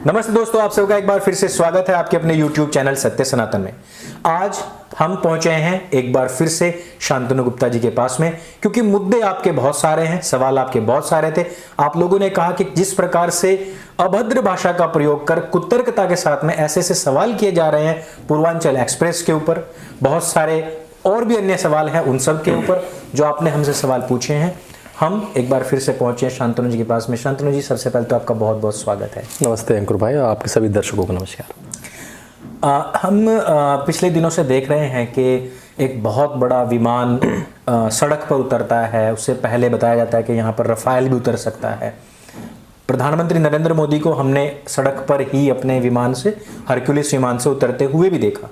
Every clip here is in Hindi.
नमस्ते दोस्तों, आप सबका एक बार फिर से स्वागत है आपके अपने YouTube चैनल सत्य सनातन में। आज हम पहुंचे हैं एक बार फिर से शांतनु गुप्ता जी के पास में, क्योंकि मुद्दे आपके बहुत सारे हैं, सवाल आपके बहुत सारे थे। आप लोगों ने कहा कि जिस प्रकार से अभद्र भाषा का प्रयोग कर कुतर्कता के साथ में ऐसे ऐसे सवाल किए जा रहे हैं पूर्वांचल एक्सप्रेस के ऊपर, बहुत सारे और भी अन्य सवाल हैं उन सब के ऊपर जो आपने हमसे सवाल पूछे हैं। हम एक बार फिर से पहुंचे हैं शांतनु जी के पास में। शांतनु जी, सबसे पहले तो आपका बहुत बहुत स्वागत है। नमस्ते अंकुर भाई, और आपके सभी दर्शकों को नमस्कार। हम पिछले दिनों से देख रहे हैं कि एक बहुत बड़ा विमान सड़क पर उतरता है। उससे पहले बताया जाता है कि यहाँ पर रफाल भी उतर सकता है। प्रधानमंत्री नरेंद्र मोदी को हमने सड़क पर ही अपने विमान से, हरक्यूलिस विमान से उतरते हुए भी देखा।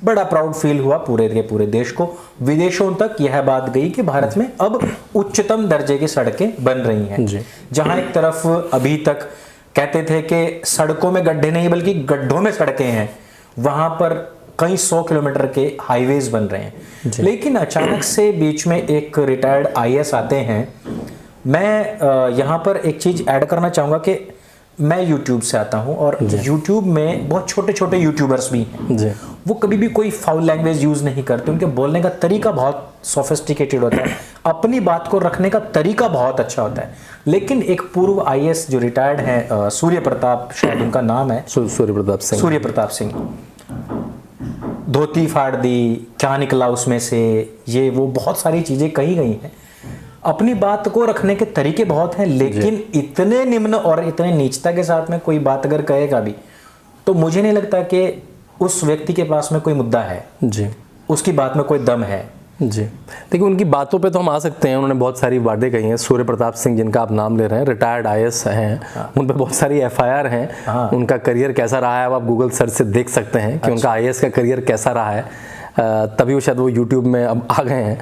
बड़ा प्राउड फील हुआ पूरे के पूरे देश को। विदेशों तक यह बात गई कि भारत में अब उच्चतम दर्जे की सड़कें बन रही हैं। जहां एक तरफ अभी तक कहते थे कि सड़कों में गड्ढे नहीं बल्कि गड्ढों में सड़कें हैं, वहां पर कई 100 किलोमीटर के हाईवेज बन रहे हैं। लेकिन अचानक से बीच में एक रिटायर्ड आईएएस आते हैं। मैं यहाँ पर एक चीज ऐड करना चाहूंगा कि मैं YouTube से आता हूँ और YouTube में बहुत छोटे छोटे यूट्यूबर्स भी हैं। वो कभी भी कोई फाउल लैंग्वेज यूज नहीं करते। उनके बोलने का तरीका बहुत सोफिस्टिकेटेड होता है, अपनी बात को रखने का तरीका बहुत अच्छा होता है। लेकिन एक पूर्व आईएएस जो रिटायर्ड है, सूर्य प्रताप शायद उनका नाम है, सूर्य प्रताप सिंह, धोती फाड़ दी, क्या निकला उसमें से, ये वो बहुत सारी चीजें कही गई हैं। अपनी बात को रखने के तरीके बहुत हैं, लेकिन इतने निम्न और इतने नीचता के साथ में कोई बात अगर कहेगा भी तो मुझे नहीं लगता कि उस व्यक्ति के पास में कोई मुद्दा है जी, उसकी बात में कोई दम है जी। देखिए, उनकी बातों पे तो हम आ सकते हैं। उन्होंने बहुत सारी बातें कही हैं। सूर्य प्रताप सिंह जिनका आप नाम ले रहे हैं, रिटायर्ड आईएएस हैं। उन पे बहुत सारी एफआईआर हैं। उनका करियर कैसा रहा है आप गूगल सर्च से देख सकते हैं कि उनका आईएएस का करियर कैसा रहा है। तभी वो शायद वो यूट्यूब में अब आ गए हैं।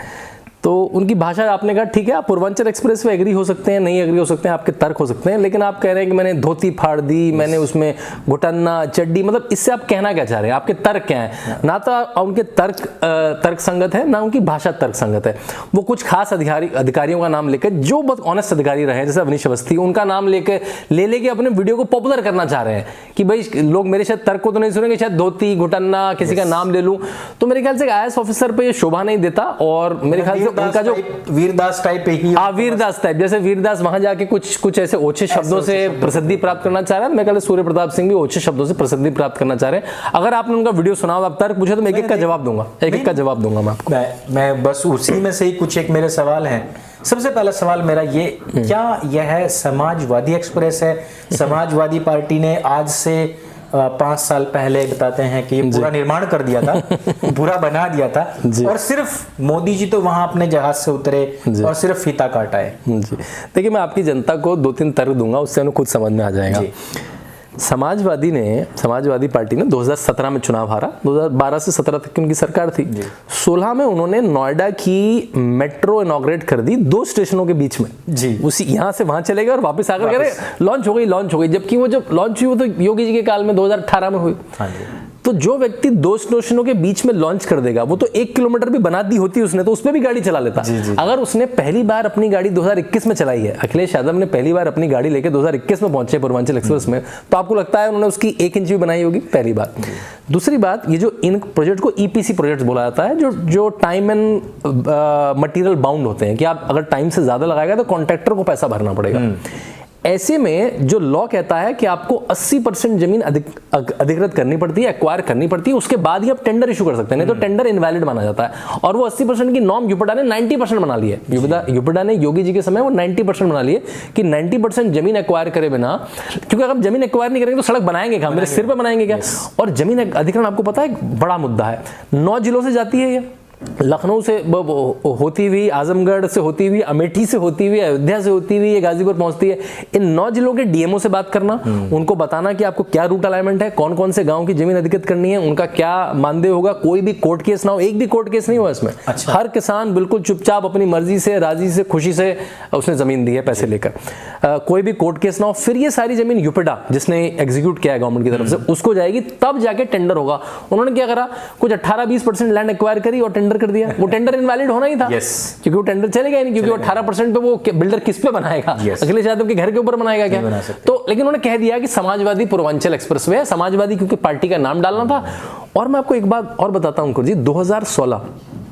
तो उनकी भाषा आपने कहा ठीक है, आप पूर्वांचल एक्सप्रेस पे एग्री हो सकते हैं, नहीं एग्री हो सकते हैं, आपके तर्क हो सकते हैं। लेकिन आप कह रहे हैं कि मैंने धोती फाड़ दी, मैंने उसमें घुटन्ना चड्डी, मतलब इससे आप कहना क्या चाह रहे हैं? आपके तर्क क्या है? ना तो उनके तर्क संगत है, ना उनकी भाषा तर्क संगत है। वो कुछ खास अधिकारियों का नाम लेकर, जो बहुत ऑनेस्ट अधिकारी रहे जैसे अवनीश अवस्थी, उनका नाम लेके अपने वीडियो को पॉपुलर करना चाह रहे हैं कि भाई लोग मेरे शायद तर्क को तो नहीं सुनेंगे, शायद धोती घुटन्ना किसी का नाम ले लूं। तो मेरे ख्याल से आईएएस ऑफिसर पे ये शोभा नहीं देता। और मेरे ख्याल से उनका जो वीरदास टाइप ही, वीरदास टाइप, जैसे वीरदास वहां जाके कुछ ऐसे ओछे शब्दों से प्रसिद्धि प्राप्त करना चाह रहा है। मैं कहता सूर्य प्रताप सिंह भी ओछे शब्दों से प्रसिद्धि प्राप्त करना चाह रहे हैं। अगर आपने उनका वीडियो सुना हो, आप तर्क पूछे तो मैं एक-एक का जवाब दूंगा, एक-एक का जवाब दूंगा मैं आपको। मैं बस उसी में से ही कुछ एक मेरे सवाल हैं। सबसे पहला सवाल मेरा ये, क्या यह समाजवादी एक्सप्रेस है? समाजवादी पार्टी ने आज से 5 साल पहले बताते हैं कि ये पूरा निर्माण कर दिया था, पूरा बना दिया था, और सिर्फ मोदी जी तो वहां अपने जहाज से उतरे और सिर्फ फीता काटा है जी। देखिए, मैं आपकी जनता को 2-3 तर्क दूंगा, उससे उन्हें खुद समझ में आ जाएगा। समाजवादी पार्टी ने 2017 में चुनाव हारा। 2012 से 17 तक की उनकी सरकार थी। 16 में उन्होंने नोएडा की मेट्रो इनॉग्रेट कर दी 2 स्टेशनों के बीच में जी। उसी यहाँ से वहां चले गए और वापस आकर कह रहे लॉन्च हो गई। जबकि वो जब लॉन्च हुई वो तो योगी जी के काल में 2018 में हुई। तो जो व्यक्ति 2 स्टेशनों के बीच में लॉन्च कर देगा, वो तो 1 किलोमीटर भी बना दी होती उसने तो उसमें भी गाड़ी चला लेता। अगर उसने पहली बार अपनी गाड़ी 2021 में चलाई है, अखिलेश यादव ने पहली बार अपनी गाड़ी लेके 2021 में पहुंचे पूर्वांचल एक्सप्रेस में, तो आपको लगता है उन्होंने उसकी 1 इंच भी बनाई होगी? पहली बात। दूसरी बात, ये जो इन प्रोजेक्ट को ईपीसी प्रोजेक्ट बोला जाता है, जो टाइम एंड मटेरियल बाउंड होते हैं कि आप अगर टाइम से ज्यादा लगाएगा तो कॉन्ट्रैक्टर को पैसा भरना पड़ेगा। ऐसे में जो लॉ कहता है कि आपको 80% जमीन अधिकृत करनी पड़ती है, एक्वायर करनी पड़ती है, उसके बाद ही आप टेंडर इशू कर सकते हैं, नहीं तो टेंडर इनवैलिड माना जाता है। और वो 80% की नॉर्म यूपीडा ने 90% बना ली है। यूपीडा ने योगी जी के समय वो 90% बना लिए कि 90% जमीन एक्वायर करे बिना, क्योंकि अगर जमीन एक्वायर नहीं करेंगे तो सड़क बनाएंगे क्या? मेरे सिर पर बनाएंगे क्या? और जमीन अधिग्रहण आपको पता है बड़ा मुद्दा है। 9 जिलों से जाती है ये, लखनऊ से होती हुई, आजमगढ़ से होती हुई, अमेठी से होती हुई, अयोध्या से होती हुई, ये गाजीपुर पहुंचती है। इन 9 जिलों के डीएमओ से बात करना, उनको बताना कि आपको क्या रूट अलाइनमेंट है, कौन कौन से गांव की जमीन अधिकृत करनी है, उनका क्या मानदेय होगा। कोई भी कोर्ट केस ना हो, एक भी कोर्ट केस नहीं हुआ इसमें। हर किसान बिल्कुल चुपचाप अपनी मर्जी से, राजी से, खुशी से उसने जमीन दी है पैसे लेकर। कोई भी कोर्ट केस ना हो। फिर ये सारी जमीन यूपीडा जिसने एग्जीक्यूट किया है गवर्नमेंट की तरफ से, उसको जाएगी, तब जाके टेंडर होगा। उन्होंने क्या करा, कुछ 18-20% लैंड एक्वायर करी और टेंडर टेंडर कर दिया, वो टेंडर इनवैलिड होना ही था। क्योंकि वो टेंडर चलेगा ही नहीं, क्योंकि 18% पे वो बिल्डर किस पे बनाएगा? अखिलेश यादव के घर के ऊपर बनाएगा क्या? तो लेकिन उन्होंने कह दिया कि समाजवादी पूर्वांचल एक्सप्रेसवे है, समाजवादी क्योंकि पार्टी का नाम डालना था। और मैं आपको एक बात और बताता हूं अंकुर जी, 2016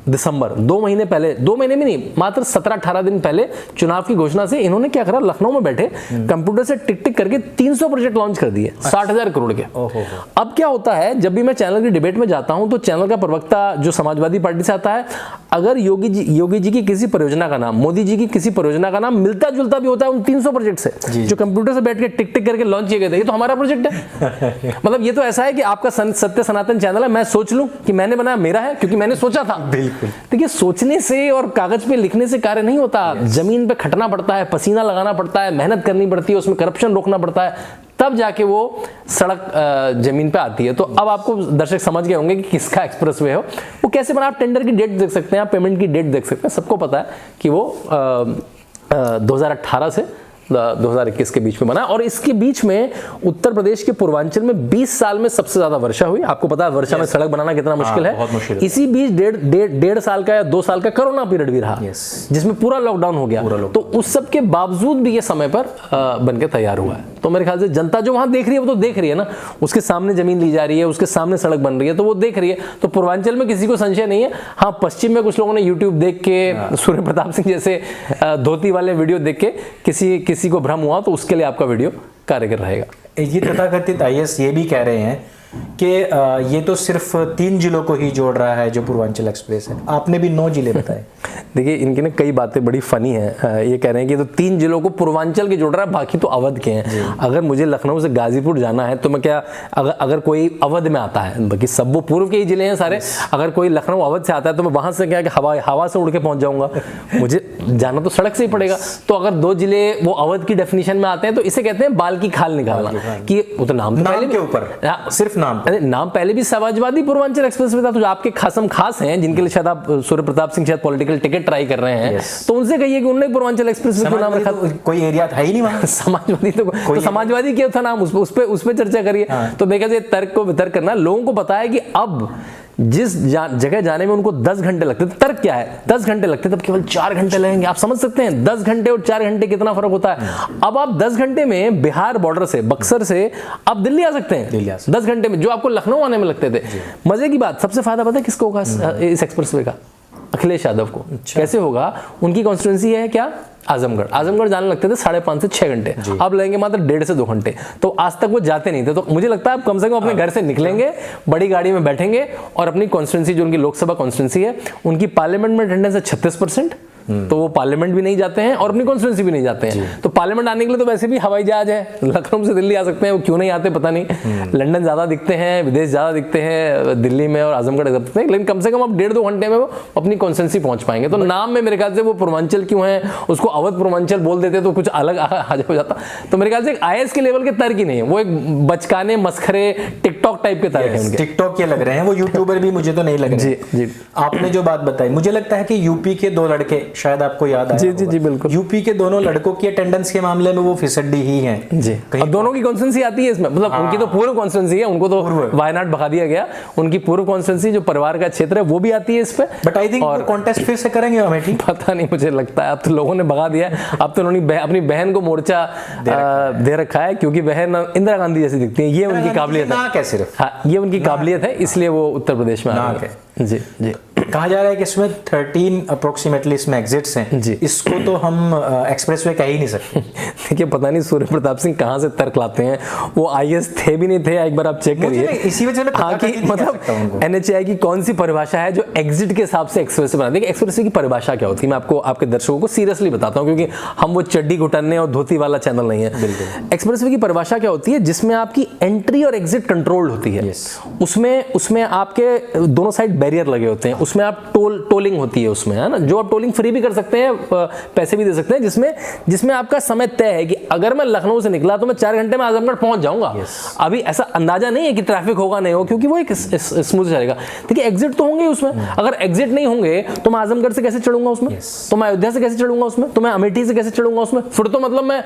दिसंबर, 2 महीने पहले, 2 महीने में नहीं, मात्र 17-18 दिन पहले चुनाव की घोषणा से इन्होंने क्या करा, लखनऊ में बैठे कंप्यूटर से टिक टिक करके 300 प्रोजेक्ट लॉन्च कर दिए, 60,000 करोड़ के। अब क्या होता है, जब भी मैं चैनल की डिबेट में जाता हूं तो चैनल का प्रवक्ता जो समाजवादी पार्टी से आता है, अगर योगी जी की किसी परियोजना का नाम, मोदी जी की किसी परियोजना का नाम मिलता जुलता भी होता है उन 300 प्रोजेक्ट से जो कंप्यूटर से बैठ के टिक टिक करके लॉन्च किए गए थे, ये तो हमारा प्रोजेक्ट है। मतलब ये तो ऐसा है कि आपका सत्य सनातन चैनल है, मैं सोच लूं कि मैंने बनाया, मेरा है क्योंकि मैंने सोचा था। बिल्कुल। देखिए, सोचने से और कागज पे लिखने से कार्य नहीं होता, जमीन पे खटना पड़ता है, पसीना लगाना पड़ता है, मेहनत करनी पड़ती है, उसमें करप्शन रोकना पड़ता है, तब जाके वो सड़क जमीन पे आती है। तो अब आपको दर्शक समझ गए होंगे कि किसका एक्सप्रेसवे हो, वो कैसे बना। आप टेंडर की डेट देख सकते हैं, आप पेमेंट की डेट देख सकते हैं, सबको पता है कि वो 2018 से 2021 के बीच में बना। और इसके बीच में उत्तर प्रदेश के पूर्वांचल में 20 साल में सबसे ज्यादा वर्षा हुई। आपको पता है वर्षा में सड़क बनाना कितना मुश्किल है। बहुत मुश्किल। इसी बीच डेढ़ साल का या 2 साल का कोरोना पीरियड भी रहा, जिसमें पूरा लॉकडाउन हो गया। तो उस सब के बावजूद भी ये समय पर बनके तैयार हुआ है। तो मेरे ख्याल से जनता जो वहां देख रही है वो तो देख रही है ना, उसके सामने जमीन ली जा रही है, उसके सामने सड़क बन रही है, तो वो देख रही है। तो पूर्वांचल में किसी को संशय नहीं है। हाँ, पश्चिम में कुछ लोगों ने यूट्यूब देख के सूर्य प्रताप सिंह जैसे धोती वाले वीडियो देख के किसी को भ्रम हुआ, तो उसके लिए आपका वीडियो कारगर रहेगा। ये तथाकथित आईएएस ये भी कह रहे हैं कि ये तो सिर्फ 3 जिलों को ही जोड़ रहा है जो पूर्वांचल एक्सप्रेस है, आपने भी 9 जिले बताए। देखिए, इनकी ना कई बातें बड़ी फनी है। ये कह रहे हैं कि तो 3 जिलों को पूर्वांचल के जोड़ रहा है, बाकी तो अवध के हैं। अगर मुझे लखनऊ से गाजीपुर जाना है तो मैं क्या, अगर कोई अवध में आता है, बाकी सब वो पूर्व के ही जिले हैं सारे, अगर कोई लखनऊ अवध से आता है तो मैं वहां से क्या हवा से उड़ के पहुंच जाऊंगा, मुझे जाना तो सड़क से ही पड़ेगा। तो अगर 2 जिले वो अवध की डेफिनेशन में आते हैं तो इसे कहते हैं बाल की खाल निकालना। कि वो तो नाम के ऊपर सिर्फ नाम पहले भी समाजवादी पूर्वांचल एक्सप्रेस में था। तो जो आपके खासम खास हैं, जिनके लिए शायद आप सूर्य प्रताप सिंह शायद पॉलिटिकल टिकट ट्राई कर रहे हैं, तो उनसे कहिए कि उन्होंने पूर्वांचल एक्सप्रेस क्यों नाम रखा। कोई एरिया था ही नहीं वहां। समाजवादी तो समाजवादी क्या था नाम, उस पे चर्चा करिए। तो मैं कहते तर्क को वितर्क करना, लोगों को पता है कि अब जिस जगह जाने में उनको 10 घंटे लगते थे, तर्क क्या है, 10 घंटे लगते तब केवल 4 घंटे लगेंगे। आप समझ सकते हैं 10 घंटे और 4 घंटे कितना फर्क होता है। अब आप 10 घंटे में बिहार बॉर्डर से, बक्सर से आप दिल्ली आ सकते हैं 10 घंटे में, जो आपको लखनऊ आने में लगते थे। मजे की बात, सबसे फायदा पता है किसको होगा इस एक्सप्रेसवे का? अखिलेश यादव को। कैसे होगा? उनकी कॉन्स्टिट्यूंसी है क्या? आजमगढ़ जाने लगते थे 5.5 से 6 घंटे, अब लगेंगे मात्र 1.5 से 2 घंटे। तो आज तक वो जाते नहीं थे। तो मुझे लगता है आप कम से कम अपने घर से निकलेंगे, बड़ी गाड़ी में बैठेंगे और अपनी कॉन्स्टिट्यूंसी, जो उनकी लोकसभा कॉन्स्टिट्यूंसी है, उनकी पार्लियामेंट में अटेंडेंस है 36%, तो वो पार्लियामेंट भी नहीं जाते हैं और अपनी कॉन्स्टिट्यूंसी भी नहीं जाते हैं। तो पार्लियामेंट आने के लिए तो वैसे भी हवाई जहाज है, लखनऊ से दिल्ली आ सकते हैं, वो क्यों नहीं आते पता नहीं। लंदन ज्यादा दिखते हैं, विदेश ज्यादा दिखते हैं दिल्ली में और आजमगढ़ दिखते हैं, लेकिन कम से कम अब 1.5-2 घंटे में वो अपनी कॉन्स्टिट्यूंसी पहुंच पाएंगे। तो नाम में मेरे ख्याल से वो पूर्वांचल क्यों है, उसको अवध पूर्वांचल बोल देते तो कुछ अलग हो जाता। तो मेरे ख्याल से आईएएस के लेवल के तर्क ही नहीं है, वो एक बचकाने मस्खरे टिकटॉक टाइप के तर्क है उनके। टिकटॉक के लग रहे हैं वो, यूट्यूबर भी मुझे तो नहीं लग रहे। जी, आपने जो बात बताई, मुझे लगता है कि यूपी के 2 लड़के, शायद आपको याद जी बिल्कुल, यूपी के दोनों लड़कों की अटेंडेंस के मामले में वो फिसड्डी ही हैं जी। और दोनों की कॉन्स्टिट्यूंसी आती है इसमें, मतलब उनकी तो पूर्व कॉन्स्टिट्यूंसी है, उनको तो वायनाड भगा दिया गया, उनकी पूर्व कॉन्स्टिट्यूंसी जो परिवार का क्षेत्र है वो भी आती है इस पे। बट आई थिंक कॉन्टेस्ट फिर से करेंगे अमेठी, पता नहीं, मुझे लगता है अब तो लोगों ने भगा दिया है। अब तो उन्होंने अपनी बहन को मोर्चा दे रखा है, क्योंकि बहन इंदिरा गांधी जैसी दिखती है, ये उनकी काबिलियत है। हाँ, ये उनकी काबिलियत है, इसलिए वो उत्तर प्रदेश में आ रहे हैं। जी जी। कहा जा रहा है कि इसमें 13 अप्रोक्सीमेटली इसमें एग्जिट्स हैं जी। इसको तो हम एक्सप्रेसवे कह ही नहीं सकते। देखिए, पता नहीं सूर्य प्रताप सिंह कहाँ से तर्क लाते हैं, वो आईएएस थे भी नहीं थे, एक बार आप चेक करिए। इसी वजह से मतलब एनएचएआई की कौन सी परिभाषा है जो एग्जिट के हिसाब से एक्सप्रेसवे बना। देखिए, एक्सप्रेसवे की परिभाषा क्या होती है, मैं आपको आपके दर्शकों को सीरियसली बताता हूँ, क्योंकि हम वो चड्डी घुटने और धोती वाला चैनल नहीं है। एक्सप्रेसवे की परिभाषा क्या होती है? जिसमें आपकी एंट्री और एग्जिट कंट्रोल्ड होती है। उसमें आपके दोनों साइड बैरियर लगे होते हैं, उसमें आप टोलिंग होती है उसमें, है ना, जो आप टोलिंग फ्री भी कर सकते हैं, पैसे भी दे सकते हैं, जिसमें आपका समय तय है कि अगर मैं लखनऊ से निकला तो मैं 4 घंटे में आजमगढ़ पहुंच जाऊंगा। अभी ऐसा अंदाजा नहीं है कि ट्रैफिक होगा नहीं हो, क्योंकि वो एक स्मूथ चलेगा। देखिए, एग्जिट तो होंगे उसमें, अगर एग्जिट नहीं होंगे तो मैं आजमगढ़ से कैसे चढ़ूंगा उसमें, तो मैं अयोध्या से कैसे चढ़ूंगा उसमें, तो मैं अमेठी से कैसे चढ़ूंगा उसमें, फिर तो मतलब मैं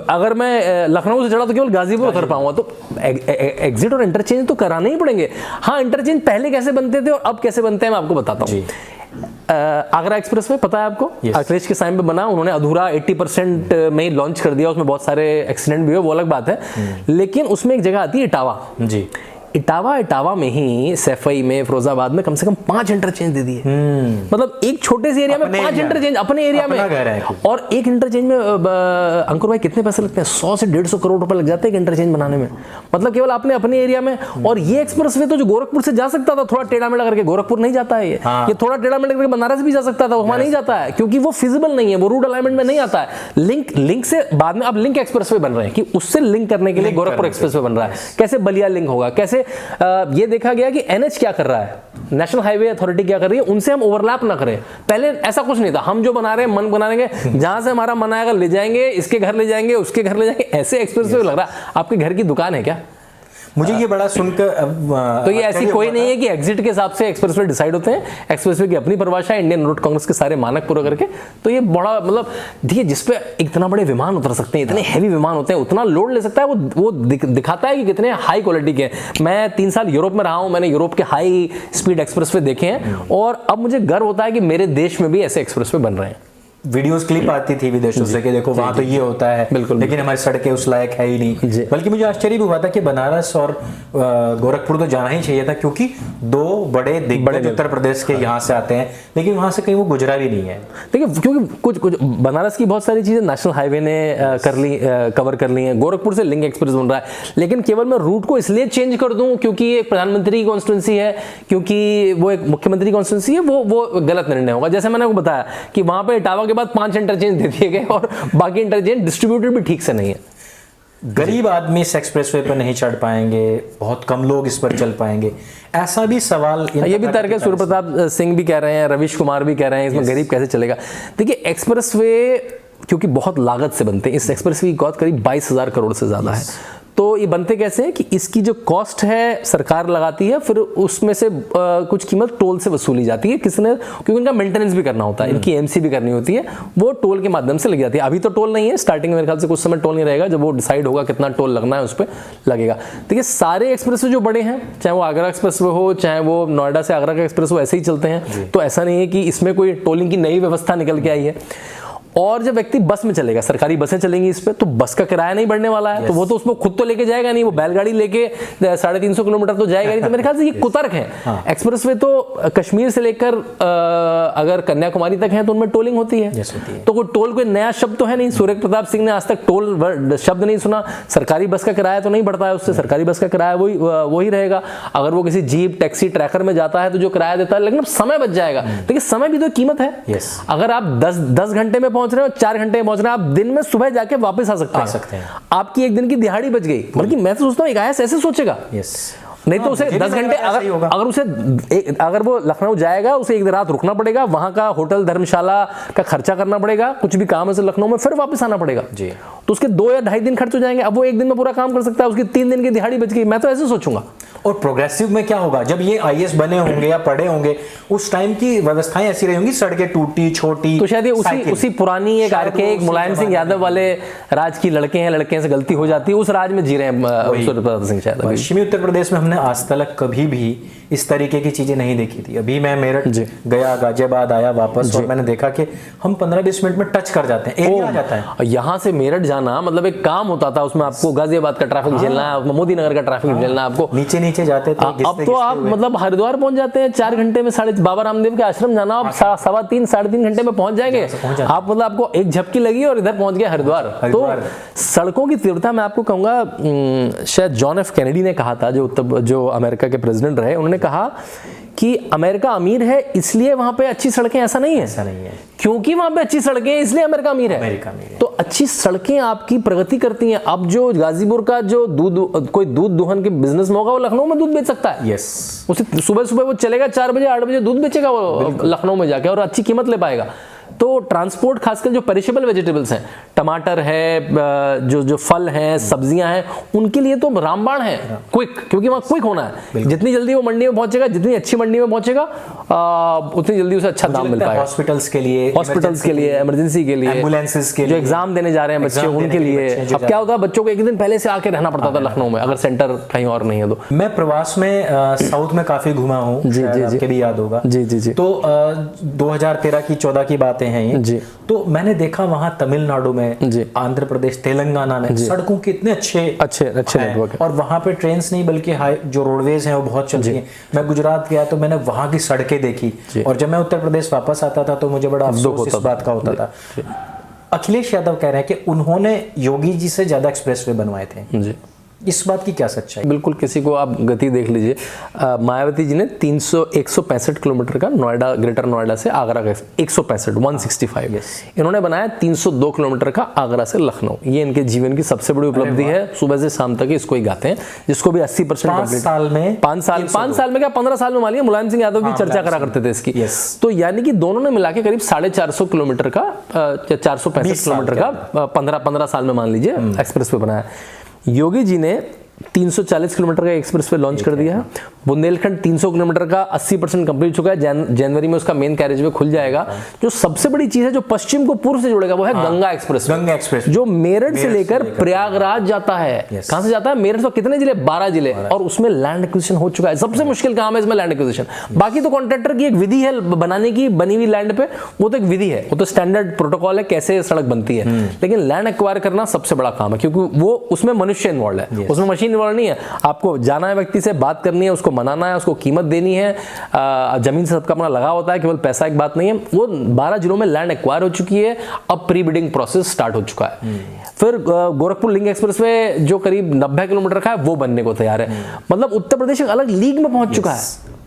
अगर मैं लखनऊ से चढ़ा तो केवल गाजीपुर उतर पाऊंगा। तो एग्जिट और इंटरचेंज तो कराने ही पड़ेंगे। हाँ, इंटरचेंज पहले कैसे बनते बनते थे और अब कैसे बनते हैं मैं आपको बताता हूँ। आगरा एक्सप्रेस वे पता है आपको? अखिलेश के टाइम पे बना, उन्होंने अधूरा 80% में ही लॉन्च कर दिया, उसमें बहुत सारे एक्सीडेंट भी हुए, वो अलग बात है। लेकिन उसमें एक जगह आती है इटावा जी। इटावा में ही सैफई में, फिरोजाबाद में कम से कम 5 इंटरचेंज दे दिए। मतलब एक छोटे से एरिया में 5 इंटरचेंज अपने एरिया में। और एक इंटरचेंज में अंकुर भाई कितने पैसे लगते हैं? 100 से 150 करोड़ रुपए लग जाते हैं एक इंटरचेंज बनाने में, मतलब केवल आपने अपने एरिया में। और ये एक्सप्रेसवे तो जो गोरखपुर से जा सकता था थोड़ा टेढ़ा मेढ़ा करके, गोरखपुर नहीं जाता है ये थोड़ा टेढ़ा मेढ़ा करके बनारस भी जा सकता था, वहां नहीं जाता है क्योंकि वो फिजिबल नहीं है, वो रूट अलाइनमेंट में नहीं आता है। लिंक से बाद में अब लिंक एक्सप्रेसवे बन रहे हैं कि उससे लिंक करने के लिए गोरखपुर एक्सप्रेसवे बन रहा है। कैसे बलिया लिंक होगा, कैसे ये देखा गया कि एनएच क्या कर रहा है, नेशनल हाईवे अथॉरिटी क्या कर रही है, उनसे हम ओवरलैप ना करें। पहले ऐसा कुछ नहीं था, हम जो बना रहे हैं मन बनाएंगे, जहां से हमारा मन आएगा ले जाएंगे, इसके घर ले जाएंगे, उसके घर ले जाएंगे, ऐसे एक्सप्रेसवे लग रहा है। आपके घर की दुकान है क्या? मुझे ये बड़ा सुनकर तो ये ऐसी कोई नहीं है कि एग्जिट के हिसाब से एक्सप्रेसवे डिसाइड होते हैं। एक्सप्रेसवे की अपनी परिभाषा है, इंडियन रोड कांग्रेस के सारे मानक पूरा करके। तो ये बड़ा मतलब देखिए, जिसपे इतना बड़े विमान उतर सकते हैं, इतने हैवी विमान होते हैं, उतना लोड ले सकता है, वो दिखाता है कि कितने हाई क्वालिटी के। मैं 3 साल यूरोप में रहा हूं, मैंने यूरोप के हाई स्पीड एक्सप्रेसवे देखे हैं और अब मुझे गर्व होता है कि मेरे देश में भी ऐसे एक्सप्रेसवे बन रहे हैं। वीडियोस क्लिप आती थी विदेशों से कि देखो वहां तो ये होता है, बिल्कुल, लेकिन हमारी सड़कें उस लायक है ही नहीं। बल्कि मुझे आश्चर्य भी हुआ था कि बनारस और गोरखपुर तो जाना ही चाहिए था, क्योंकि 2 बड़े दिग्गज उत्तर प्रदेश के यहाँ से आते हैं, लेकिन वहां से कहीं वो गुजरा भी नहीं है। देखिए, क्योंकि कुछ बनारस की बहुत सारी चीजें नेशनल हाईवे ने कवर कर ली है, गोरखपुर से लिंक एक्सप्रेस बन रहा है, लेकिन केवल मैं रूट को इसलिए चेंज कर दूं क्योंकि ये प्रधानमंत्री की कॉन्स्टिट्यूंसी है, क्योंकि वो एक मुख्यमंत्री की कॉन्स्टिट्यूंसी है, वो गलत निर्णय होगा। जैसे मैंने आपको बताया कि वहां पर इटावा के बाद 5 इंटरचेंज दे दिए गए और बाकी इंटरचेंज डिस्ट्रीब्यूटेड भी ठीक से नहीं है। गरीब आदमी इस एक्सप्रेसवे पर नहीं चढ़ पाएंगे, बहुत कम लोग इस पर चल पाएंगे, ऐसा भी सवाल ये भी तर्क है। सूर्य प्रताप सिंह भी कह रहे हैं, रवीश कुमार भी कह रहे हैं, इसमें गरीब कैसे चलेगा। देखिए, एक्सप्रेसवे क्योंकि बहुत लागत से बनते हैं, इस एक्सप्रेसवे की कॉस्ट करीब 22,000 करोड़ से ज्यादा है। तो ये बनते कैसे हैं कि इसकी जो कॉस्ट है सरकार लगाती है, फिर उसमें से कुछ कीमत टोल से वसूली जाती है, किसने, क्योंकि इनका मेंटेनेंस भी करना होता है, इनकी एमसी भी करनी होती है, वो टोल के माध्यम से लगी जाती है। अभी तो टोल नहीं है, स्टार्टिंग में मेरे ख्याल से कुछ समय टोल नहीं रहेगा, जब वो डिसाइड होगा कितना टोल लगना है उस पर लगेगा। देखिए, सारे एक्सप्रेसवे जो बड़े हैं, चाहे वो आगरा एक्सप्रेसवे हो, चाहे वो नोएडा से आगरा का एक्सप्रेस हो, ऐसे ही चलते हैं। तो ऐसा नहीं है कि इसमें कोई टोलिंग की नई व्यवस्था निकल के आई है। और जब व्यक्ति बस में चलेगा, सरकारी बसें चलेंगी इस पे, तो बस का किराया नहीं बढ़ने वाला है। तो वो तो उसको खुद तो लेके जाएगा नहीं, वो बैलगाड़ी लेके 350 किलोमीटर तो जाएगा नहीं। तो मेरे ख्याल से ये कुतर्क है। एक्सप्रेसवे तो कश्मीर से लेकर अगर कन्याकुमारी तक है तो उनमें टोलिंग होती है। तो कोई टोल कोई नया शब्द तो है नहीं, सूर्य प्रताप सिंह ने आज तक टोल शब्द नहीं सुना। सरकारी बस का किराया तो नहीं बढ़ता है उससे, सरकारी बस का किराया वही रहेगा। अगर वो किसी जीप, टैक्सी, ट्रैकर में जाता है तो जो किराया देता है, लेकिन समय बच जाएगा। देखिए, समय भी तो कीमत है। अगर आप 10 घंटे में पहुंच रहे हो, 4 घंटे में पहुंच रहे हैं, आप दिन में सुबह जाके वापस आ सकते हैं। आपकी एक दिन की दिहाड़ी बच गई। बल्कि मैं तो सोचता हूँ एक आया ऐसे सोचेगा, नहीं तो उसे 10 घंटे अगर वो लखनऊ जाएगा, उसे एक रात रुकना पड़ेगा, वहां का होटल धर्मशाला का खर्चा करना पड़ेगा, कुछ भी काम है से लखनऊ में, फिर वापस आना पड़ेगा जी। तो उसके 2 या 2.5 दिन खर्च हो जाएंगे। अब वो एक दिन में पूरा काम कर सकता है, उसकी 3 दिन की दिहाड़ी बच गई। मैं तो ऐसे सोचूंगा। और प्रोग्रेसिव में क्या होगा, जब ये आईएएस बने होंगे या पढ़े होंगे, उस टाइम की व्यवस्थाएं ऐसी रही होंगी, सड़कें टूटी छोटी, तो शायद ये उसी पुरानी एक आर्केक मुलायम सिंह यादव वाले राज की लड़के हैं, लड़के से गलती हो जाती है, उस राज में जी रहे हैं सूर्य प्रताप सिंह शायद। पश्चिमी उत्तर प्रदेश में हमने आज तक कभी भी इस तरीके की चीजें नहीं देखी थी। अभी मैं मेरठ गया, गाजियाबाद आया वापस, और मैंने देखा कि हम 15-20 मिनट में टच कर जाते हैं, एरिया आ जाता है। यहाँ से मेरठ जाना मतलब एक काम होता था, उसमें आपको गाजियाबाद का ट्रैफिक झेलना है, मोदी नगर का ट्रैफिक झेलना है, आपको नीचे जाते थे। अब तो आप मतलब हरिद्वार पहुंच जाते हैं 4 घंटे में। बाबा रामदेव के आश्रम जाना आप 3.25 साढ़े 3 घंटे में पहुंच जाएंगे आप। मतलब आपको एक झपकी लगी और इधर पहुंच गए हरिद्वार। तो सड़कों की तीव्रता मैं आपको कहूंगा, शायद जॉन एफ कैनेडी ने कहा था, जो अमेरिका के प्रेसिडेंट रहे, उन्होंने कहा कि अमेरिका अमीर है इसलिए वहां पे अच्छी सड़कें, ऐसा नहीं है क्योंकि वहां पे अच्छी सड़कें इसलिए अमेरिका अमीर है। तो अच्छी सड़कें आपकी प्रगति करती हैं। अब जो गाजीपुर का जो कोई दूध दोहन के बिजनेस में होगा, वो लखनऊ में दूध बेच सकता है। उसे सुबह वो चलेगा 4 बजे 8 बजे दूध बेचेगा वो लखनऊ में जाके, और अच्छी कीमत ले पाएगा। तो ट्रांसपोर्ट, खासकर जो पेरिशेबल वेजिटेबल्स हैं, टमाटर है, जो फल हैं, सब्जियां हैं, उनके लिए तो रामबाण है, क्विक, क्योंकि वहाँ क्विक होना है। जितनी जल्दी वो मंडी में पहुंचेगा, जितनी अच्छी मंडी में पहुंचेगा, उतनी जल्दी उसे अच्छा दाम मिल पाएगा। हॉस्पिटल्स के लिए, इमरजेंसी के लिए, एम्बुलेंसेस के जो एग्जाम देने जा रहे हैं बच्चे, उनके लिए। अब क्या होता है, बच्चों को एक दिन पहले से आके रहना पड़ता था लखनऊ में, अगर सेंटर कहीं और नहीं है तो। मैं प्रवास में साउथ में काफी घूमा हूँ, आपके भी याद होगा। जी। तो 2013 की 14 की बातें हैं ये जी। तो मैंने देखा वहां तमिलनाडु में, आंध्र प्रदेश, तेलंगाना में सड़कों के इतने अच्छे नेटवर्क है। और वहां पे ट्रेन नहीं बल्कि जो रोडवेज हैं वो बहुत चलती हैं। मैं गुजरात गया तो मैंने वहां की सड़कें देखी, और जब मैं उत्तर प्रदेश वापस आता था तो मुझे बड़ा अफसोस इस बात का होता था। अखिलेश यादव कह रहे हैं कि उन्होंने योगी जी से ज्यादा एक्सप्रेसवे बनवाए थे जी। इस बात की क्या सच्चाई? बिल्कुल, किसी को आप गति देख लीजिए। मायावती जी ने 165 किलोमीटर का नोएडा, ग्रेटर नोएडा से आगरा का 165 इन्होंने बनाया 302 किलोमीटर का आगरा से लखनऊ। ये इनके जीवन की सबसे बड़ी उपलब्धि है। सुबह से शाम तक इसको ही गाते हैं, जिसको भी 80% 5 साल में 5 साल में क्या 15 साल में मानिए, मुलायम सिंह यादव भी चर्चा करा करते थे इसकी। तो यानी कि दोनों ने मिला के करीब 450 किलोमीटर का, 465 किलोमीटर का 15 साल में मान लीजिए एक्सप्रेस वे बनाया। योगी जी ने 340 किलोमीटर का एक्सप्रेसवे लॉन्च कर दिया है। बुंदेलखंड 300 किलोमीटर का 80% कंप्लीट चुका है। जनवरी में उसका मेन कैरेज वे खुल जाएगा। जो सबसे बड़ी चीज है, जो पश्चिम को पूर्व से जोड़ेगा, वो है गंगा एक्सप्रेस, जो मेरठ से लेकर प्रयागराज जाता है। कहां से जाता है? मेरठ। तो कितने जिले? 12 जिले, और उसमें लैंड एक्विजिशन हो चुका है। सबसे मुश्किल काम है इसमें लैंड एक्विजिशन। बाकी तो कॉन्ट्रैक्टर की एक विधि है बनाने की, बनी हुई लैंड पे, वो तो एक विधि है, वो तो स्टैंडर्ड प्रोटोकॉल है कैसे सड़क बनती है। लेकिन लैंड एक्वायर करना सबसे बड़ा काम है, क्योंकि वो उसमें मनुष्य इन्वॉल्व है, उसमें मशीन इन्वॉल्व नहीं है। आपको जाना है, व्यक्ति से बात करनी है, उसको मनाना है, उसको कीमत देनी है। जमीन से सबका अपना लगा होता है, केवल पैसा एक बात नहीं है। वो 12 जिलों में लैंड एक्वायर हो चुकी है। अब प्री बिडिंग प्रोसेस स्टार्ट हो चुका है। फिर गोरखपुर लिंक एक्सप्रेसवे जो करीब 90 किलोमीटर का है, वो बनने को तैयार है। मतलब उत्तर प्रदेश एक अलग लीग में पहुंच चुका है।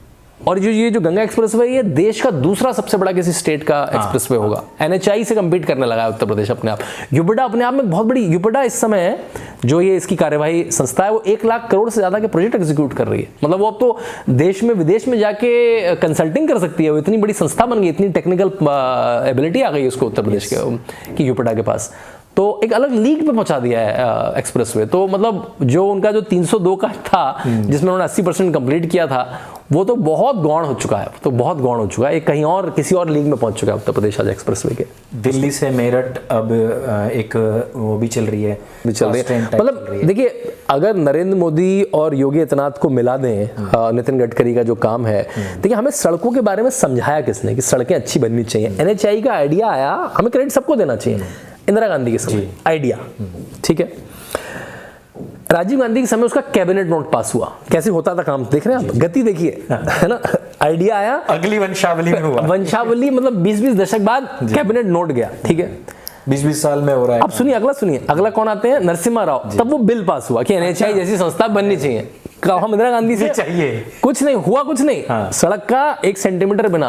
और ये जो गंगा एक्सप्रेसवे, ये देश का दूसरा सबसे बड़ा किसी स्टेट का एक्सप्रेसवे होगा। NHI से कंपीट करने लगा है उत्तर प्रदेश अपने आप। यूपिडा अपने आप में बहुत बड़ी, यूपिडा इस समय जो ये इसकी कार्यवाही संस्था है, वो 1 लाख करोड़ से ज्यादा के प्रोजेक्ट एग्जीक्यूट कर रही है। मतलब वो अब तो देश में विदेश में जाके कंसल्टिंग कर सकती है। वो इतनी बड़ी संस्था बन गई, इतनी टेक्निकल एबिलिटी आ गई उसको उत्तर प्रदेश के यूपिडा के पास। तो एक अलग लीग पे पहुंचा दिया है एक्सप्रेसवे। तो मतलब जो उनका जो 302 का था, जिसमें उन्होंने 80% कंप्लीट किया था, वो तो बहुत गौण हो चुका है। तो बहुत गौण हो चुका है, कहीं और किसी और लीग में पहुंच चुका है उत्तर प्रदेश आज एक्सप्रेसवे के। दिल्ली से मेरठ अब एक वो भी चल रही है, मतलब देखिए, अगर नरेंद्र मोदी और योगी आदित्यनाथ को मिला दें, नितिन गडकरी का जो काम है, देखिए हमें सड़कों के बारे में समझाया किसने कि सड़कें अच्छी बननी चाहिए। NHI का आइडिया आया, हमें क्रेडिट सबको देना चाहिए, इंदिरा गांधी के समय आइडिया, ठीक है। राजीव गांधी के समय उसका कैबिनेट नोट पास हुआ। कैसे होता था काम, देख रहे हैं आप, गति देखिए, है ना। आइडिया आया, अगली वंशावली में हुआ। वंशावली मतलब 20-20 दशक बाद कैबिनेट नोट गया, ठीक है। 20-20 साल में हो रहा है। अब सुनिए, अगला कौन आते हैं? नरसिम्हा राव। तब वो बिल पास हुआ कि NHI जैसी संस्था बननी चाहिए। हम इंदिरा गांधी से चाहिए, कुछ नहीं हुआ, कुछ नहीं। सड़क का 1 सेंटीमीटर बिना।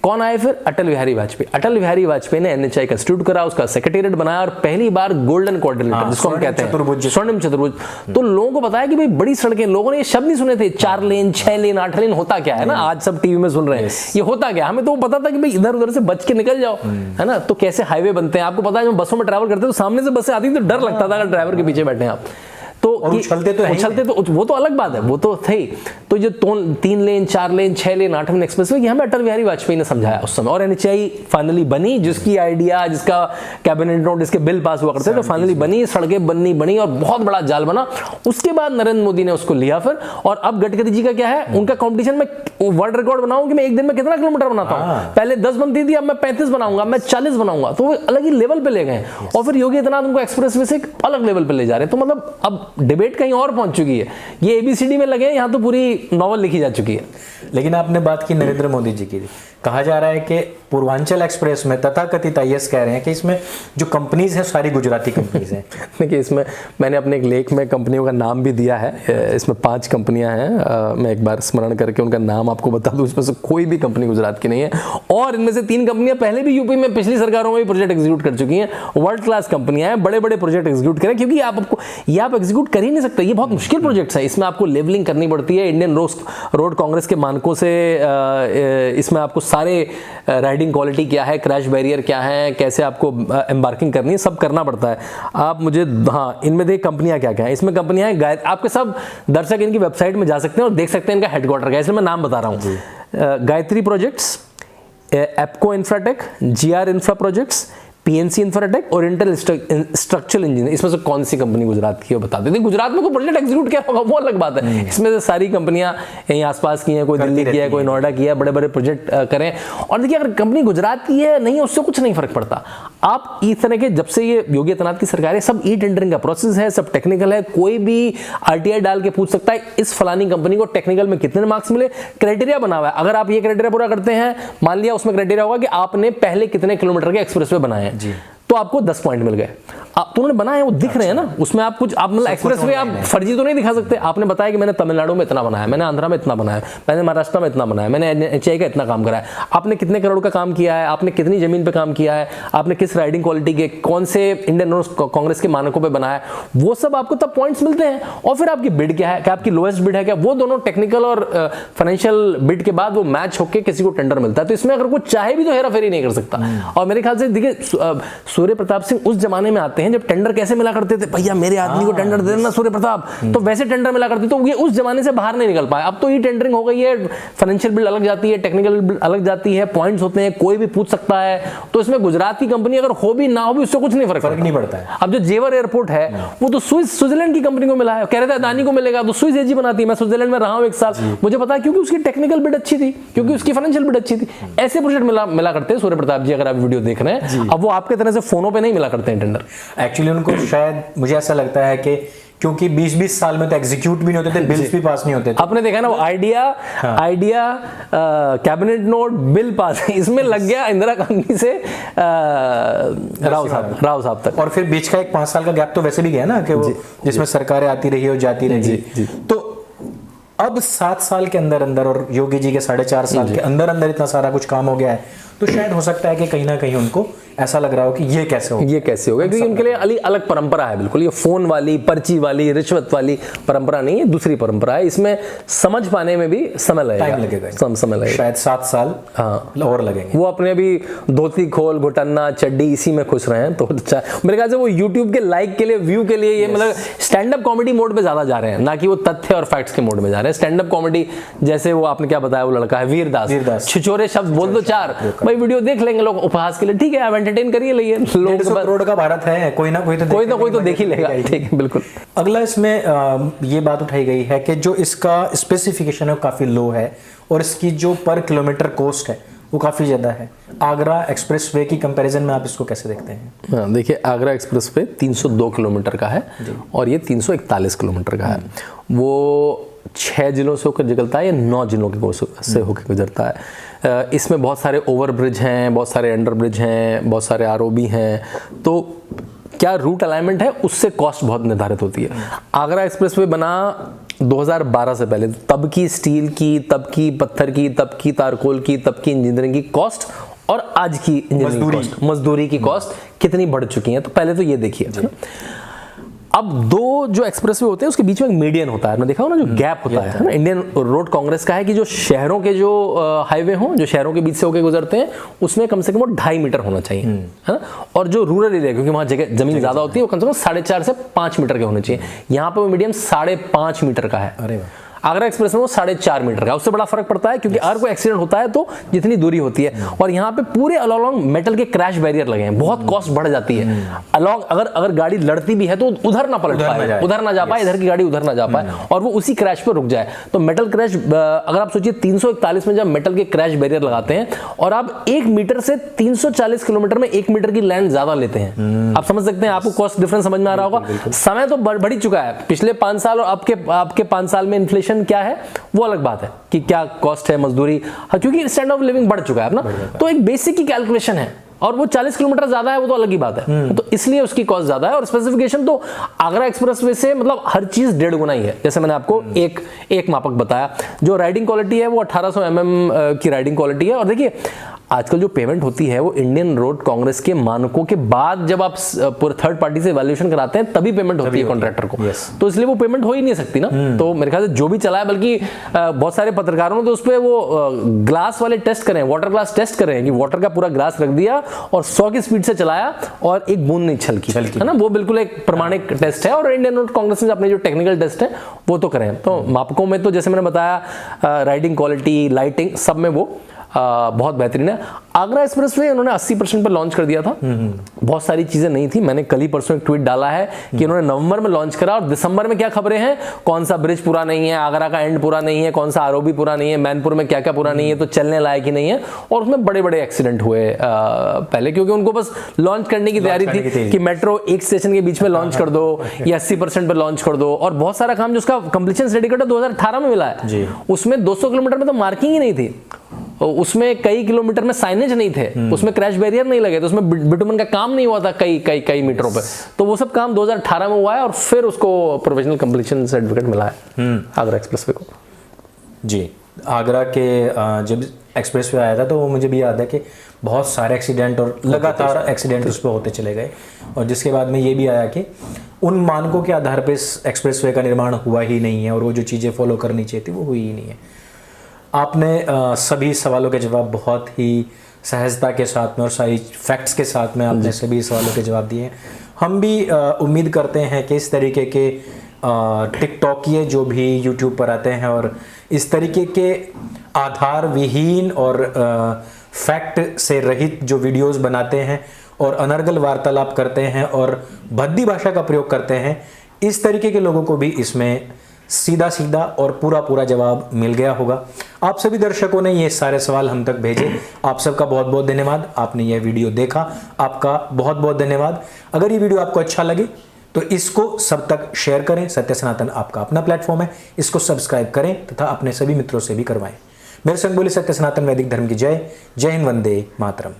कौन आए फिर? अटल बिहारी वाजपेयी। अटल बिहारी वाजपेयी ने NHI का इंस्टीट्यूट करा, उसका सेक्रेटेरिएट बनाया, और पहली बार गोल्डन क्वाड्रिलेटरल, जिसको हम कहते हैं स्वर्णिम चतुर्भुज, तो लोगों को बताया कि भाई बड़ी सड़कें, लोगों ने ये शब्द नहीं सुने थे, 4 लेन, 6 लेन, 8 लेन होता क्या है ना। आज सब टीवी में सुन रहे हैं, ये होता क्या। हमें तो पता था कि भाई इधर उधर से बच के निकल जाओ, है ना। तो कैसे हाईवे बनते हैं, आपको पता है। जब बसों में ट्रैवल करते तो सामने से बसें आती तो डर लगता था अगर ड्राइवर के पीछे बैठे हैं आप। तो उछलते तो वो तो अलग बात है, वो तो थे। तो जो 3 लेन, 4 लेन, 6 लेन, 8 लेन एक्सप्रेसवे, ये हमें अटल बिहारी वाजपेयी ने समझाया उस समय। और NHI फाइनली बनी, जिसकी आइडिया, जिसका कैबिनेट नोट, इसके बिल पास हुआ करते, तो फाइनली बनी, सड़कें बनी और बहुत बड़ा जाल बना। उसके बाद नरेंद्र मोदी ने उसको लिया फिर। और अब गडकरी जी का क्या है, उनका कंपटीशन में वर्ल्ड रिकॉर्ड बनाऊं कि मैं एक दिन में कितना किलोमीटर बनाता हूं। पहले 10 बनती थी, अब मैं 35 बनाऊंगा, मैं 40 बनाऊंगा। तो वो अलग ही लेवल पे ले गए। और फिर योगी आदित्यनाथ उनको एक्सप्रेसवे से एक अलग लेवल पे ले जा रहे हैं। तो मतलब अब डिबेट कहीं और पहुंच चुकी है। ये ABCD में लगे, यहां तो पूरी नॉवल लिखी जा चुकी है। लेकिन आपने बात की नरेंद्र मोदी जी की, कहा जा रहा है कि पूर्वांचल एक्सप्रेस में तथाकथित IAS कह रहे हैं कि इसमें जो कंपनीज हैं सारी गुजराती कंपनीज हैं। देखिए, इसमें मैंने अपने एक लेख में कंपनियों का नाम भी दिया है। इसमें 5 कंपनियां हैं। मैं एक बार स्मरण करके उनका नाम आपको बता दूं, इसमें से कोई भी कंपनी गुजरात की नहीं है, और इनमें से 3 कंपनियां पहले भी यूपी में पिछली सरकारों में भी प्रोजेक्ट एग्जीक्यूट कर चुकी हैं। वर्ल्ड क्लास कंपनियां हैं, बड़े बड़े प्रोजेक्ट एग्जीक्यूट करें, क्योंकि आप एग्जीक्यूट कर ही नहीं सकते। ये बहुत मुश्किल प्रोजेक्ट्स है। इसमें आपको लेवलिंग करनी पड़ती है इंडियन रोड कांग्रेस के मानकों से। इसमें आपको सारे राइडिंग क्वालिटी क्या है, क्रैश बैरियर क्या है, कैसे आपको एम्बार्किंग करनी है, सब करना पड़ता है। आप मुझे, हाँ, इनमें देख कंपनियां क्या क्या है। इसमें कंपनियां हैं, आपके सब दर्शक इनकी वेबसाइट में जा सकते हैं और देख सकते हैं इनका हेडक्वार्टर क्या है। इसलिए मैं नाम बता रहा हूँ। Gayatri projects, Apco infratech, GR infra projects, PNC infratech, oriental structural engineer. इसमें से कौन सी कंपनी गुजरात की है बता देते। गुजरात में कोई प्रोजेक्ट एग्जीक्यूट किया होगा वो अलग बात है। इसमें से सारी कंपनियां यहीं आसपास की हैं, कोई दिल्ली की है, कोई नोएडा की है, बड़े बड़े प्रोजेक्ट करें। और देखिए, अगर कंपनी गुजरात की है नहीं, उससे कुछ नहीं फर्क पड़ता। आप इस तरह के, जब से ये योगी आदित्यनाथ की सरकार है, सब ई टेंडरिंग का प्रोसेस है, सब टेक्निकल है। कोई भी आरटीआई डाल के पूछ सकता है इस फलानी कंपनी को टेक्निकल में कितने मार्क्स मिले। क्राइटेरिया बना हुआ है, अगर आप ये क्राइटेरिया पूरा करते हैं, मान लिया उसमें क्राइटेरिया होगा कि आपने पहले कितने किलोमीटर के एक्सप्रेसवे बनाए हैं, तो आपको 10 पॉइंट मिल गए। तो उन्होंने बनाया, वो दिख रहे हैं ना उसमें। आप कुछ, आप मतलब एक्सप्रेसवे आप फर्जी तो नहीं दिखा सकते। आपने बताया कि मैंने तमिलनाडु में इतना बनाया, मैंने आंध्रा में इतना बनाया, मैंने महाराष्ट्र में इतना बनाया, मैंने एचआई का इतना काम करा है। आपने कितने करोड़ का काम किया है, आपने कितनी जमीन पे काम किया है, आपने किस राइडिंग क्वालिटी के, कौन से इंडियन कांग्रेस के मानकों पे बनाया, वो सब आपको तब पॉइंट्स मिलते हैं। और फिर आपकी बिड क्या है, क्या आपकी लोएस्ट बिड है क्या, वो दोनों टेक्निकल और फाइनेंशियल बिड के बाद वो मैच होकर किसी को टेंडर मिलता है। तो इसमें अगर कोई चाहे भी तो हेरा फेरी नहीं कर सकता। और मेरे ख्याल से देखिए, सूर्य प्रताप सिंह उस जमाने में आते हैं जब टेंडर कैसे मिला करते थे, भैया मेरे आदमी को टेंडर दे देना सूर्य प्रताप, तो वैसे टेंडर मिला करते। तो ये उस जमाने से बाहर नहीं निकल पाए। अब तो ये टेंडरिंग हो गई है, फाइनेंशियल बिल अलग जाती है, टेक्निकल बिल अलग जाती है, पॉइंट्स होते हैं, कोई भी पूछ सकता है। तो इसमें गुजरात की कंपनी अगर हो भी ना हो भी, उससे कुछ नहीं फर्क नहीं पड़ता है। अब जो जेवर एयरपोर्ट है वो तो स्विट्जरलैंड की कंपनी को मिला है, कह रहे थे अदानी को मिलेगा, तो स्विस एजी बनाती है। मैं स्विट्जरलैंड में रहा हूं 1 साल, मुझे पता है, क्योंकि उसकी टेक्निकल बिड अच्छी थी, क्योंकि उसकी फाइनेंशियल बिड अच्छी थी। ऐसे प्रोजेक्ट मिला करते हैं सूर्य प्रताप जी, अगर आप वीडियो देख रहे हैं। अब वो आपके तरह से फोनों पे नहीं मिला करते हैं टेंडर। एक्चुअली उनको शायद, मुझे ऐसा लगता है कि क्योंकि 20-20 साल में तो एग्जीक्यूट भी नहीं होते थे, बिल्स भी पास नहीं होते थे। आपने देखा ना वो idea cabinet note bill pass, इसमें लग गया इंदिरा गांधी से राव साहब तक। और फिर बीच का एक 5 साल का गैप तो वैसे भी गया ना, कि वो जिसमें सरकारें आती रही और जाती रही। तो अब 7 साल के अंदर अंदर और योगी जी के 4.5 साल के अंदर अंदर इतना सारा कुछ काम हो गया है, तो शायद हो सकता है कि कहीं ना कहीं उनको ऐसा लग रहा हो कि ये कैसे हो गया, क्योंकि उनके लिए अलग परंपरा है बिल्कुल। ये फोन वाली, पर्ची वाली, रिश्वत वाली परंपरा नहीं है, दूसरी परंपरा है। इसमें समझ पाने में भी समय लगेगा, शायद 7 साल और लगेंगे। वो अपने भी धोती खोल, घुटन्ना, चड्डी, इसी में खुश रहे हैं। तो मेरे ख्याल से वो यूट्यूब के लाइक के लिए, व्यू के लिए, ये मतलब स्टैंड अप कॉमेडी मोड पे ज्यादा जा रहे हैं, ना कि वो तथ्य और फैक्ट्स के मोड में जा रहे हैं। स्टैंड अप कॉमेडी, जैसे वो आपने क्या बताया, वो लड़का है वीरदास, छिछोरे शब्द बोल दो 4, भाई वीडियो देख लेंगे लोग उपहास के लिए, ठीक है, आप एंटरटेन करिए, लिए 150 करोड़ का भारत है, कोई ना कोई तो देख ही लेगा, ठीक है, बिल्कुल। अगला इसमें ये बात उठाई गई है कि जो इसका स्पेसिफिकेशन है वो काफी लो है, और इसकी जो पर किलोमीटर कॉस्ट है वो काफी ज्यादा है। आगरा एक्सप्रेसवे की कंपैरिजन में आप इसको कैसे देखते हैं? देखिए, आगरा एक्सप्रेसवे 302 किलोमीटर का है और ये 341 किलोमीटर का है। वो 6 जिलों से होकर निकलता है या 9 जिलों से होकर गुजरता है। इसमें बहुत सारे ओवर ब्रिज हैं, बहुत सारे अंडर ब्रिज हैं, बहुत सारे आरओबी हैं। तो क्या रूट अलाइनमेंट है, उससे कॉस्ट बहुत निर्धारित होती है। आगरा एक्सप्रेसवे बना 2012 से पहले, तब की स्टील की, तब की पत्थर की, तब की तारकोल की, तब की इंजीनियरिंग की कॉस्ट और आज की इंजीनियरिंग मजदूरी की कॉस्ट कितनी बढ़ चुकी है। तो पहले तो ये देखिए। अब 2 जो एक्सप्रेसवे होते हैं उसके बीच में एक मीडियन होता है, ना देखा हो ना, जो गैप होता है ना। इंडियन रोड कांग्रेस का है कि जो शहरों के जो हाईवे हों, जो शहरों के बीच से होकर गुजरते हैं, उसमें कम से कम 2.5 मीटर होना चाहिए, है ना। और जो रूरल एरिया, क्योंकि वहाँ जगह जमीन ज्यादा होती है, वो कम से कम 4.5 से 5 मीटर के होने चाहिए। यहाँ पे वो मीडियम 5.5 मीटर का है। अरे आगरा एक्सप्रेस में वो 4.5 मीटर का, उससे बड़ा फर्क पड़ता है, क्योंकि अगर कोई एक्सीडेंट होता है तो जितनी दूरी होती है। और यहाँ पे पूरे अलॉन्ग मेटल के क्रैश बैरियर लगे हैं, बहुत कॉस्ट बढ़ जाती है। अलॉन्ग अगर गाड़ी लड़ती भी है तो उधर ना पलट पाए, उधर ना जा पाए, इधर की गाड़ी उधर ना जा पाए, और वो उसी क्रैश पे रुक जाए। तो मेटल क्रैश, अगर आप सोचिए 341 में जब मेटल के क्रैश बैरियर लगाते हैं और आप 1 मीटर से 340 किलोमीटर में 1 मीटर की लेंथ ज्यादा लेते हैं, आप समझ सकते हैं, आपको कॉस्ट डिफरेंस समझ में आ रहा होगा। समय तो बढ़ ही चुका है, पिछले 5 साल और आपके 5 साल में इन्फ्लेशन इन्फ्लेशन क्या है वो अलग बात है कि क्या कॉस्ट है मजदूरी, क्योंकि स्टैंडर्ड ऑफ लिविंग बढ़ चुका है अपना, तो एक बेसिक की कैलकुलेशन है, और वो 40 किलोमीटर ज्यादा है वो तो अलग ही बात है, तो इसलिए उसकी कॉस्ट ज्यादा है। और स्पेसिफिकेशन तो आगरा एक्सप्रेसवे से मतलब हर चीज 1.5 गुना ही है। जैसे मैंने आपको एक मापक बताया, जो राइडिंग क्वालिटी है वो 1800 mm की राइडिंग क्वालिटी है। और देखिए आजकल जो पेमेंट होती है वो इंडियन रोड कांग्रेस के मानकों के बाद जब आप पूरे थर्ड पार्टी से वैल्यूएशन कराते हैं तभी पेमेंट होती है कॉन्ट्रैक्टर को, तो इसलिए वो पेमेंट हो ही नहीं सकती ना। तो मेरे ख्याल से जो भी चला है, बल्कि बहुत सारे पत्रकारों ने तो उस पर वो ग्लास वाले टेस्ट करें, वाटर ग्लास टेस्ट करें कि वाटर का पूरा ग्लास रख दिया और 100 की स्पीड से चलाया और एक बूंद नहीं छलकी, है ना। वो बिल्कुल एक प्रमाणिक टेस्ट है, और इंडियन रोड कांग्रेस ने अपने जो टेक्निकल टेस्ट है वो तो करें। तो मापकों में तो जैसे मैंने बताया राइडिंग क्वालिटी, लाइटिंग, सब में वो बहुत बेहतरीन है। आगरा एक्सप्रेसवे उन्होंने 80% पर लॉन्च कर दिया था, बहुत सारी चीजें नहीं थी। मैंने कल ही परसों एक ट्वीट डाला है कि उन्होंने नवंबर में लॉन्च करा और दिसंबर में क्या खबरें हैं, कौन सा ब्रिज पूरा नहीं है, आगरा का एंड पूरा नहीं है, कौन सा आरओबी पूरा नहीं है, मैनपुर में क्या क्या पूरा नहीं है, तो चलने लायक ही नहीं है। और उसमें बड़े बड़े एक्सीडेंट हुए पहले, क्योंकि उनको बस लॉन्च करने की तैयारी थी कि मेट्रो एक स्टेशन के बीच में लॉन्च कर दो या 80% पर लॉन्च कर दो। और बहुत सारा काम जो उसका कंप्लीशन सर्टिफिकेट 2018 में मिला है, उसमें 200 किलोमीटर में तो मार्किंग ही नहीं थी, उसमें कई किलोमीटर में साइनेज नहीं थे, उसमें क्रैश बैरियर नहीं लगे, तो उसमें बिटुमन का काम नहीं हुआ था कई मीटरों पे। तो वो सब काम 2018 में हुआ है और फिर उसको प्रोफेशनल कंप्लीशन सर्टिफिकेट मिला है आगरा एक्सप्रेसवे को। जी, आगरा के जब एक्सप्रेसवे आया था तो वो मुझे भी याद है कि बहुत सारे एक्सीडेंट और लगातार एक्सीडेंट उस पर होते चले गए, और जिसके बाद में ये भी आया कि उन मानकों के आधार पर इस एक्सप्रेसवे का निर्माण हुआ ही नहीं है, और वो जो चीज़ें फॉलो करनी चाहिए थी वो हुई ही नहीं है। आपने सभी सवालों के जवाब बहुत ही सहजता के साथ में और सारी फैक्ट्स के साथ में आपने सभी सवालों के जवाब दिए हैं। हम भी उम्मीद करते हैं कि इस तरीके के टिकटॉकिए जो भी यूट्यूब पर आते हैं और इस तरीके के आधार विहीन और फैक्ट से रहित जो वीडियोस बनाते हैं और अनर्गल वार्तालाप करते हैं और भद्दी भाषा का प्रयोग करते हैं, इस तरीके के लोगों को भी इसमें सीधा सीधा और पूरा जवाब मिल गया होगा। आप सभी दर्शकों ने ये सारे सवाल हम तक भेजे, आप सबका बहुत बहुत धन्यवाद। आपने यह वीडियो देखा, आपका बहुत बहुत धन्यवाद। अगर ये वीडियो आपको अच्छा लगे तो इसको सब तक शेयर करें। सत्य सनातन आपका अपना प्लेटफॉर्म है, इसको सब्सक्राइब करें तथा अपने सभी मित्रों से भी करवाएं। मेरे संग बोले सत्य सनातन वैदिक धर्म की जय। जय हिंद, वंदे मातरम।